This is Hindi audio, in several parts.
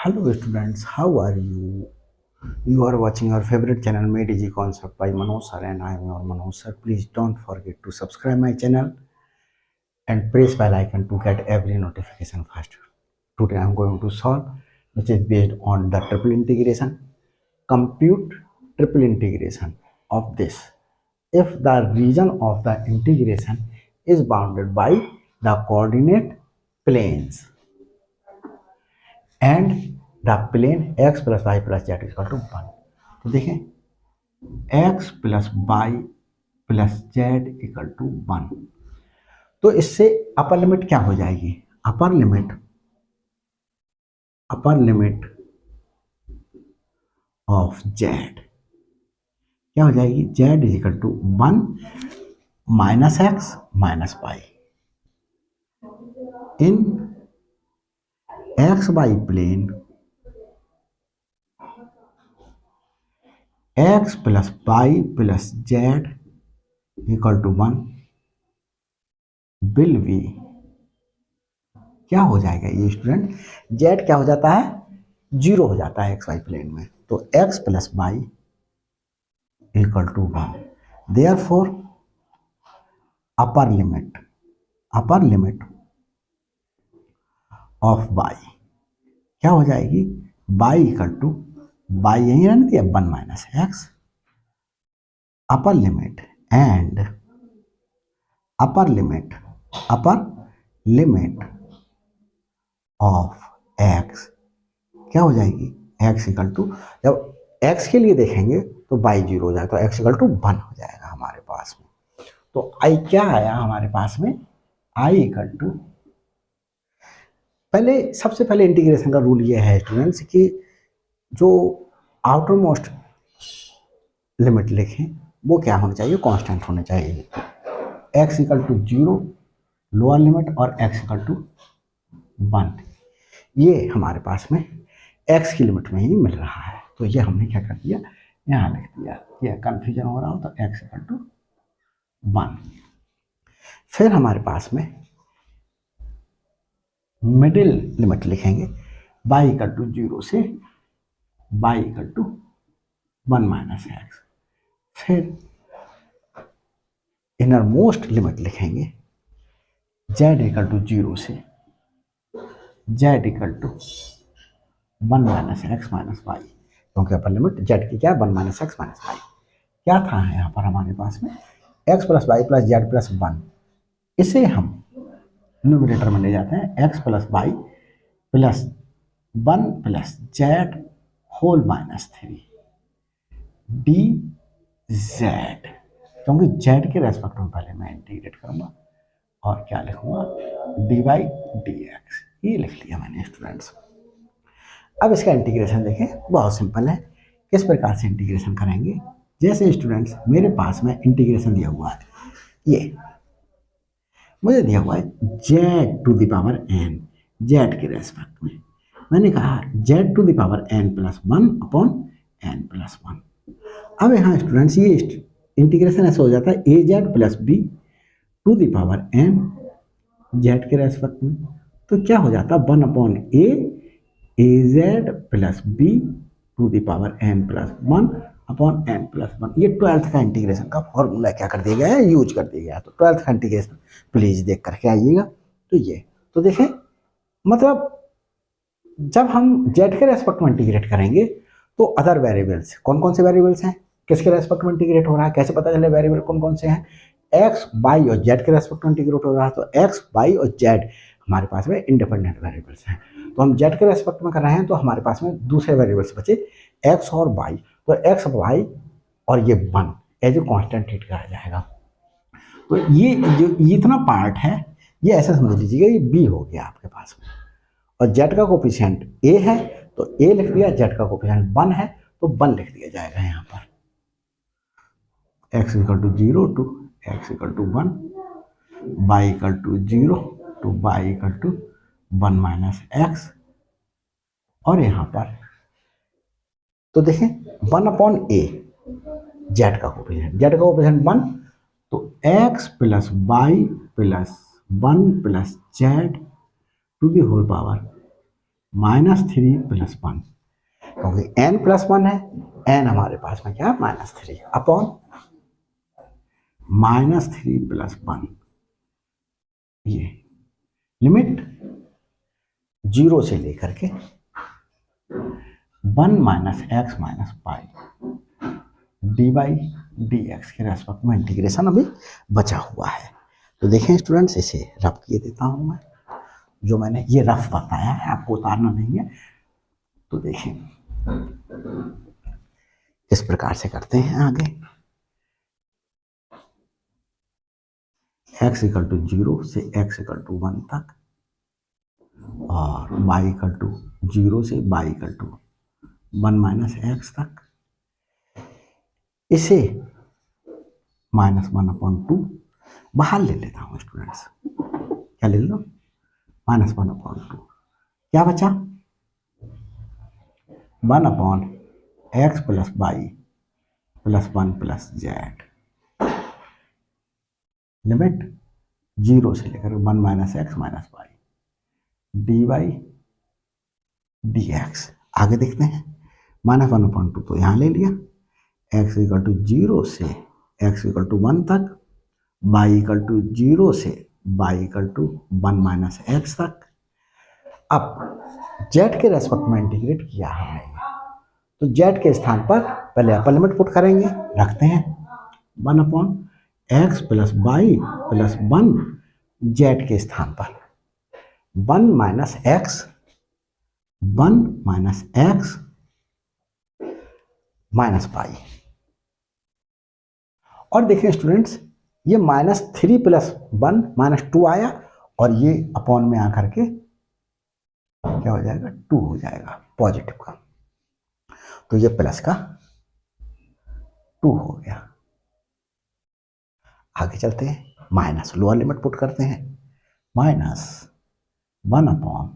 Hello students, how are you? You are watching our favorite channel Made Easy Concept by Manoj sir and I am your Manoj sir. Please don't forget to subscribe my channel and press bell icon to get every notification first. Today I am going to solve which is based on the triple integration. Compute triple integration of this. If the region of the integration is bounded by the coordinate planes and the plane x plus y plus z equal to 1। तो देखें x plus y plus z equal to 1। तो इससे अपर लिमिट क्या हो जाएगी? अपर लिमिट ऑफ जेड क्या हो जाएगी? Z is equal to 1 minus x minus y in x y plane x plus y plus z equal to 1 will be क्या हो जाएगा ये स्टूडेंट? जेड क्या हो जाता है? 0 हो जाता है एक्स वाई प्लेन में। तो x plus y equal to 1। Therefore upper limit of y क्या हो जाएगी? y इक्वल टू y यही रहने दिया 1 minus x upper limit and upper limit of x क्या हो जाएगी? x इक्वल टू, जब x के लिए देखेंगे तो y 0 हो जाएगा, तो x इक्वल टू 1 हो जाएगा हमारे पास में। तो i क्या आया हमारे पास में? i इक्वल टू, सबसे पहले इंटीग्रेशन का रूल ये है स्टूडेंट्स कि जो आउटर मोस्ट लिमिट लिखें वो क्या होना चाहिए? कांस्टेंट होना चाहिए। x equal to 0 lower limit और x इक्वल टू 1 ये हमारे पास में x की लिमिट में ही मिल रहा है। तो ये हमने क्या कर दिया? यहाँ लिख दिया। ये कंफ्यूजन हो रहा हो तो x इक्वल टू 1। फिर हमारे पास में मिडिल लिमिट लिखेंगे y इक्वल टू 0 से y equal to 1 minus x. फिर इनर मोस्ट लिमिट लिखेंगे z इक्वल टू 0 से z equal to 1 minus x minus y, क्योंकि अपर लिमिट z की क्या है? 1 माइनस एक्स माइनस वाई। क्या था यहाँ पर हमारे पास में? x plus y plus z plus 1। इसे हम न्यूमरेटर में ले जाते हैं x plus y plus 1 plus z whole minus 3 d z, क्योंकि जेड के रेस्पेक्ट में पहले मैं इंटीग्रेट करूंगा और क्या लिखूंगा? D y d x. ये लिख लिया मैंने स्टूडेंट्स। अब इसका इंटीग्रेशन देखें, बहुत सिंपल है। किस प्रकार से इंटीग्रेशन करेंगे? जैसे स्टूडेंट्स मेरे पास में इंटीग्रेशन दिया हुआ है, ये मुझे दिया हुआ है z to the power n, z के रेस्पेक्ट में मैंने कहा z to the power n plus 1 upon n plus 1। अब यहाँ स्टूडेंट्स ये इंटीग्रेशन ऐसा हो जाता है a z plus b to the power n z के रेस्पेक्ट में। तो क्या हो जाता है? 1 upon a z plus b to the power n plus 1 upon n plus 1। ये 12th का इंटीग्रेशन का फॉर्मूला क्या कर दिया गया है? यूज कर दिया गया है। तो 12th का इंटीग्रेशन प्लीज देख करके आइएगा। तो ये तो देखें, मतलब जब हम जेड के रेस्पेक्ट में इंटीग्रेट करेंगे तो अदर वेरिएबल्स कौन कौन से वेरिएबल्स हैं, किसके रेस्पेक्ट में इंटीग्रेट हो रहा है, कैसे पता चले वेरिएबल कौन कौन से हैं? एक्स वाई और जेड के रेस्पेक्ट में इंटीग्रेट हो रहा है। तो एक्स वाई और जेड हमारे पास में इंडिपेंडेंट वेरिएबल्स हैं। तो हम जेड के रेस्पेक्ट में कर रहे हैं तो हमारे पास में दूसरे वेरिएबल्स बचे एक्स और वाई। तो एक्स वाई और ये 1 एज ए कॉन्स्टेंट ट्रीट करा जाएगा। तो ये जो इतना पार्ट है ये ऐसा समझ लीजिएगा ये बी हो गया आपके पास में। और जेड का कोफिशिएंट ए है तो ए लिख दिया, जेड का कोफिशिएंट 1 है तो 1 लिख दिया जाएगा यहाँ पर। x equal to 0 to x equal to 1, y equal to 0 to y equal to 1 minus x. और यहाँ पर तो देखें 1 अपॉन ए जेड का कोफिशिएंट 1, तो x plus y plus 1 plus z to the whole power -3 + 1, क्योंकि n+1 है, n हमारे पास में क्या है -3 अपॉन -3 + 1, ये लिमिट 0 से लेकर के 1 - x - पाई dy/dx के रेस्पेक्ट में इंटीग्रेशन अभी बचा हुआ है। तो देखें स्टूडेंट्स, इसे रफ किए देता हूं मैं, जो मैंने ये रफ बताया है, आपको उतारना नहीं है। तो देखें इस प्रकार से करते हैं आगे, x = 0 से x = 1 तक और y = 0 से y = 1 - x तक। इसे -1/2 बाहर ले लेता हूँ स्टूडेंट्स, क्या ले लो, -1/2, क्या बचा 1/x + y + 1 + z, लिमिट 0 से लेकर 1 - x - y dy/dx। आगे देखते हैं, -1/2 तो यहाँ ले लिया, x = 0 से x = 1 तक, y = 0 से y = 1 - x तक। अब z के रेस्पेक्ट में इंटीग्रेट किया हमने, तो z के स्थान पर पहले अपर लिमिट पुट करेंगे, रखते हैं 1/x + y + 1 z के स्थान पर 1 - x -पाई। और देखिए स्टूडेंट्स, ये -3 + 1 -2 आया और ये अपॉन में आकर के क्या हो जाएगा, 2 हो जाएगा पॉजिटिव का, तो ये प्लस का 2 हो गया। आगे चलते हैं, माइनस लोअर लिमिट पुट करते हैं, -1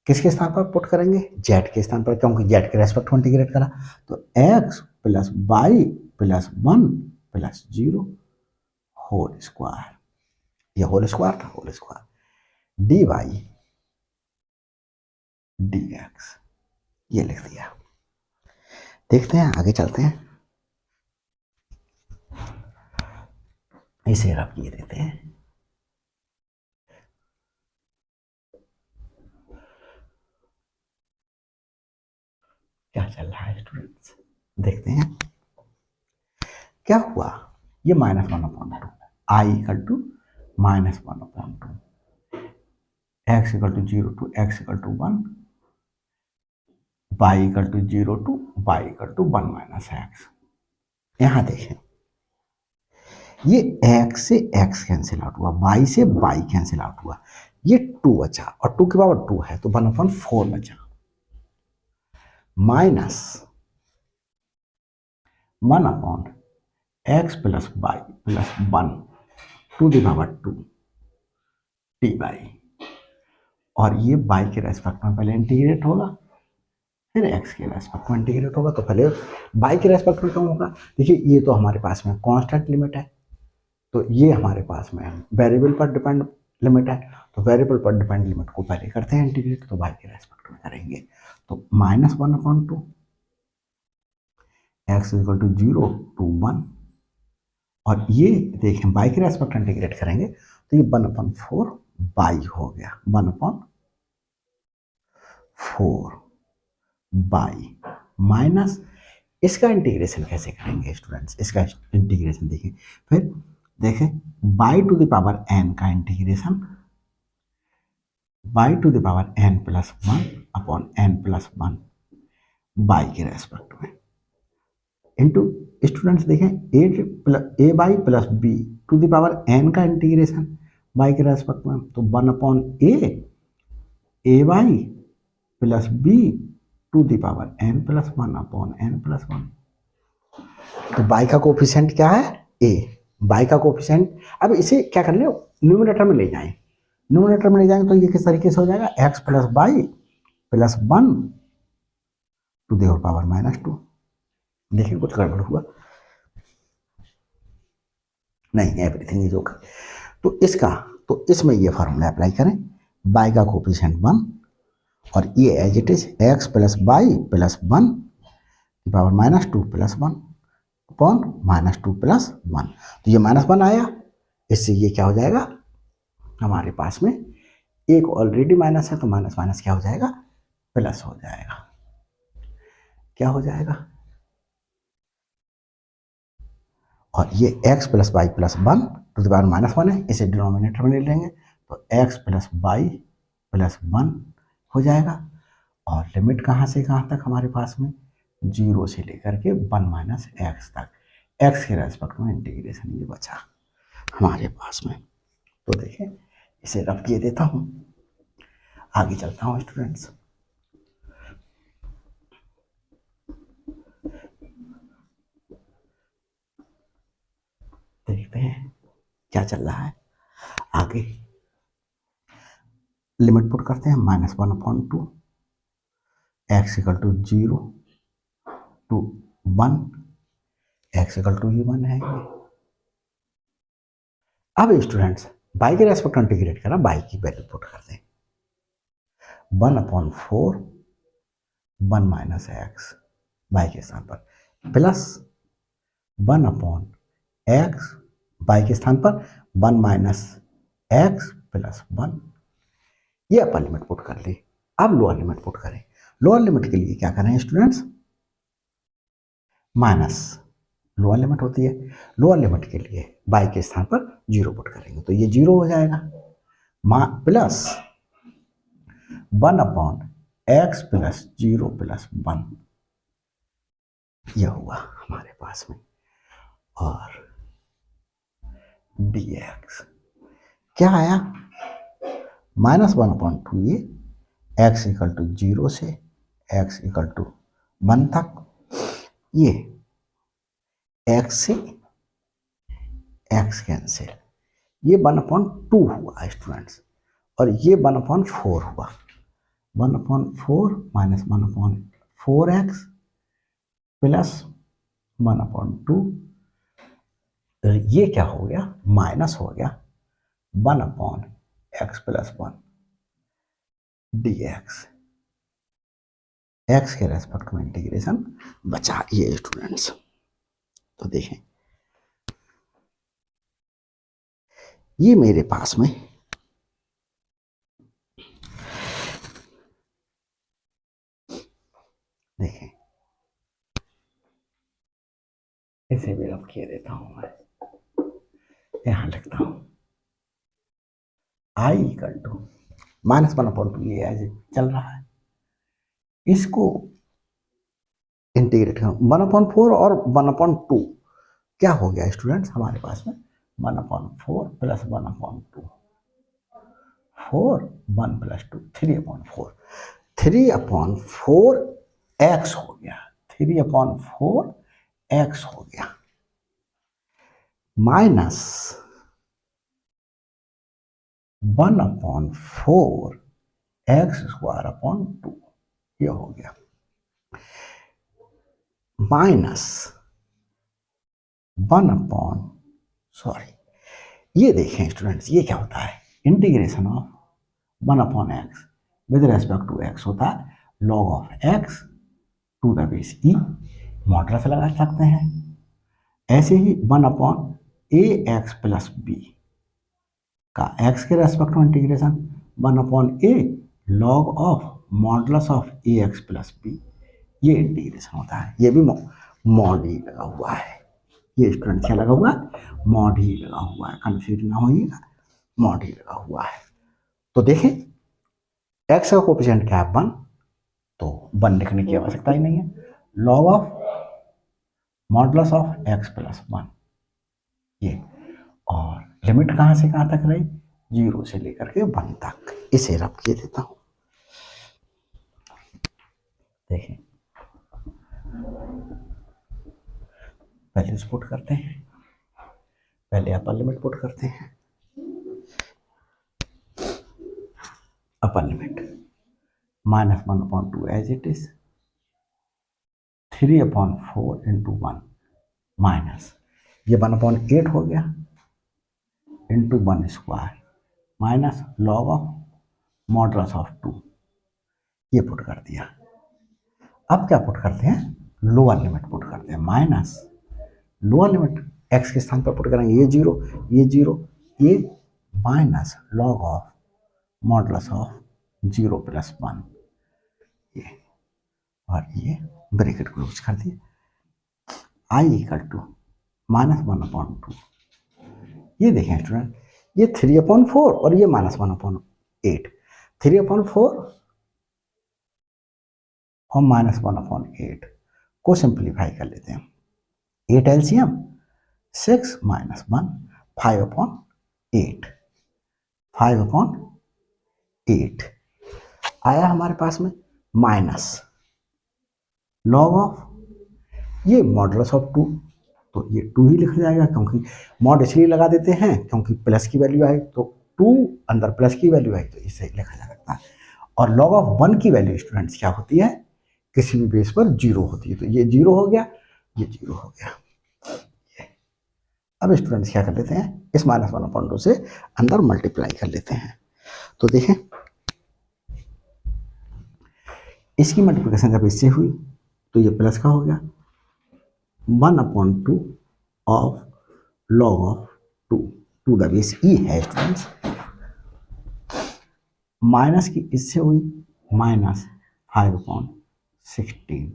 किसके स्थान पर पुट करेंगे, z के स्थान पर, क्योंकि z के रेस्पेक्ट में इंटीग्रेट करा, तो x + y + 1 + 0 होल स्क्वायर, ये होल स्क्वायर था, होल स्क्वायर dy/dx, ये लिख दिया। देखते हैं आगे चलते हैं, इसे रफ किए देते हैं। क्या चल रहा है स्टूडेंट्स, देखते हैं क्या हुआ, ये -1/2, I = -1/2, x = 0 to x = 1, y = 0 to y = 1 - x। यहां देखें, ये x से x कैंसिल आउट हुआ, y से y कैंसिल आउट हुआ, ये 2 बचा और 2 की पावर 2 है तो 1/4 बचा, minus 1/x + y + 1 to the power 2 dy, और ये y के रेस्पेक्ट में पहले इंटीग्रेट होगा, फिर x के रेस्पेक्ट में इंटीग्रेट होगा, तो पहले y के रेस्पेक्ट में कौन होगा, देखिए ये तो हमारे पास में कांस्टेंट लिमिट है, तो ये हमारे पास में वेरिएबल पर डिपेंड लिमिट है, तो वेरिएबल पर डिपेंड लिमिट को पहले करते हैं इंटीग्रेट, तो y के रेस्पेक्ट में करेंगे, तो -1/2 x = 0 to 1, और ये देखें y के रेस्पेक्ट इंटीग्रेट करेंगे तो ये 1/4 y हो गया, 1/4 y माइनस, इसका इंटीग्रेशन कैसे करेंगे स्टूडेंट्स, इसका इंटीग्रेशन देखिए, फिर देखें y to the power n का integration y to the power n + 1 upon n + 1 y के रेस्पेक्ट में, इंटू स्टूडेंट्स देखें a y + b to the power n का इंटीग्रेशन y के रेस्पेक्ट में, तो 1/a y + b to the power n + 1 upon n + 1, तो y का कोफिशिएंट क्या है, a, y का कोफिशिएंट, अब इसे क्या कर ले, न्यूमरेटर में ले जाएं, न्यूमरेटर में ले जाएंगे तो ये किस तरीके से हो जाएगा, x + y + 1 to the power -2, देखिए कुछ गड़बड़ हुआ नहीं, एवरीथिंग इज ओके। तो इसका, तो इसमें ये फार्मूला अप्लाई करें, y का कोफिशिएंट 1 और ये as it is x plus y plus one power minus two plus one upon minus two plus one. तो ये माइनस वन आया, इससे ये क्या हो जाएगा हमारे पास में, एक ऑलरेडी माइनस है तो माइनस माइनस क्या हो जाएगा, प्लस हो जाएगा। क्या हो जाएगा, और ये x plus y plus one to the power minus one है, इसे डिनोमिनेटर में ले लेंगे तो x plus y plus one हो जाएगा। और लिमिट कहाँ से कहाँ तक हमारे पास में, जीरो से लेकर के वन माइनस एक्स तक, x के रेस्पेक्ट में इंटीग्रेशन ये बचा हमारे पास में। तो देखिए इसे रफ किए देता हूँ, आगे चलता हूँ स्टूडेंट्स। देखते हैं क्या चल रहा है आगे। लिमिट पुट करते हैं, minus one upon two x equal to zero to one, x equal to ही वन है ये। अब स्टूडेंट्स बाई के रेस्पेक्ट इंटीग्रेट करा, बाई की वैल्यू पुट करते हैं, one upon four one minus x y के स्थान पर, plus one upon x y के स्थान पर one minus x plus one. ये अपर लिमिट पुट कर ली। अब लोअर लिमिट पुट करें। लोअर लिमिट के लिए क्या करें स्टूडेंट्स, माइनस लोअर लिमिट होती है, लोअर लिमिट के लिए बाई के स्थान पर जीरो पुट करेंगे तो ये जीरो हो जाएगा, plus one upon x plus zero plus one, यह हुआ हमारे पास में। और dx क्या आया, माइनस वन अपॉन टू, ये x इक्वल टू जीरो से x इक्वल टू वन तक, ये x से x कैंसिल, ये वन अपॉन टू हुआ स्टूडेंट्स, और ये वन अपॉन फोर हुआ, one upon four minus one upon four x plus one upon two, ये क्या हो गया माइनस हो गया one upon x plus one D x, x के रेस्पेक्ट में इंटीग्रेशन बचा ये स्टूडेंट्स। तो देखें ये मेरे पास में देखें, इसे भी रब किए देता हूं मैं, यहां लिखता हूं I equal to minus one upon two, ये एज चल रहा है, इसको इंटीग्रेट करूं वन अपॉन फोर और वन अपॉन टू, क्या हो गया स्टूडेंट्स हमारे पास में, one upon four plus one upon two, four one plus two three upon four, three upon four x हो गया, थ्री अपॉन फोर एक्स हो गया, minus one upon four x square upon two, ये हो गया, माइनस वन अपॉन ये देखें स्टूडेंट्स, ये क्या होता है, integration of one upon x with respect to x होता है log of x to the base e, modulus लगा सकते हैं। ऐसे ही one upon a x plus b का एक्स के रेस्पेक्ट में integration, one upon a log of modulus of a x plus b, ये इंटीग्रेशन होता है। ये भी मॉड ही लगा हुआ है, ये स्टूडेंट क्या लगा हुआ है, मॉड ही लगा हुआ है, कंफ्यूज ना होइएगा, मॉड ही लगा हुआ है। तो देखें एक्स का कोफिशिएंट क्या है, वन, तो वन लिखने की आवश्यकता ही नहीं है, log of modulus of x plus one, ये, और लिमिट कहाँ से कहाँ तक रही, जीरो से लेकर के वन तक, इसे रब किए देता हूं। देखें वैल्यूज पुट करते हैं, पहले अपर लिमिट पुट करते हैं, upper limit minus one upon two as it is, three upon four into one minus, ये वन अपॉन एट हो गया into one square minus log of modulus of two, ये पुट कर दिया। अब क्या पुट करते हैं, लोअर लिमिट पुट करते हैं, माइनस लोअर लिमिट एक्स के स्थान पर पुट करेंगे, ये जीरो, ये जीरो, ये minus log of modulus of 0 + 1, ये और ये ब्रैकेट क्लोज कर दिए। आई इक्वल टू -1/2। ये देखें स्टूडेंट, ये 3/4 और ये -1/8, 3/4 और -1/8 को सिंप्लीफाई कर लेते हैं। 8 एलसीएम 6 - 1 5/8, 5/8 आया हमारे पास में, माइनस लॉग ऑफ ये मॉडुलस ऑफ 2, तो ये 2 ही लिखा जाएगा, क्योंकि मॉड इसलिए लगा देते हैं क्योंकि प्लस की वैल्यू आई, तो 2 अंदर प्लस की वैल्यू आई तो इसे लिखा जा सकता है। और लॉग ऑफ 1 की वैल्यू स्टूडेंट्स क्या होती है, किसी भी बेस पर 0 होती है, तो ये 0 हो गया, ये 0 हो गया। अब स्टूडेंट्स क्या कर लेते हैं, इस -1/2 से अंदर मल्टीप्लाई कर लेते हैं। तो देखें इसकी मल्टीप्लिकेशन जब इससे हुई तो ये प्लस का हो गया, 1/2 of log of 2 to the base e है स्टूडेंट्स। माइनस की इससे हुई -5/16।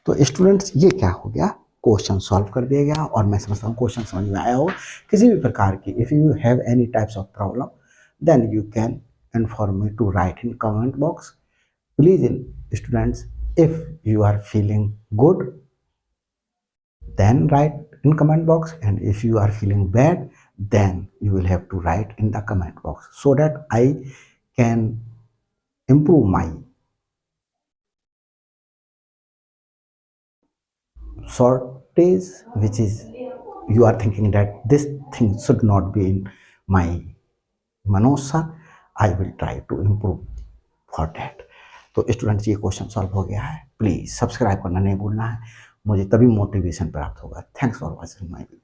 तो स्टूडेंट्स ये क्या हो गया, क्वेश्चन सॉल्व कर दिया गया। और मैं समझता हूँ क्वेश्चन समझ में आया होगा। किसी भी प्रकार की if you have any types of problem then you can inform me to write in comment box. Please in students, if you are feeling good then write in comment box, and if you are feeling bad then you will have to write in the comment box so that I can improve my shortage, which is you are thinking that this thing should not be in my Manoj sir. I will try to improve for that. तो स्टूडेंट्स ये क्वेश्चन सॉल्व हो गया है। प्लीज़ सब्सक्राइब करना नहीं भूलना है, मुझे तभी मोटिवेशन प्राप्त होगा। Thanks for watching my video.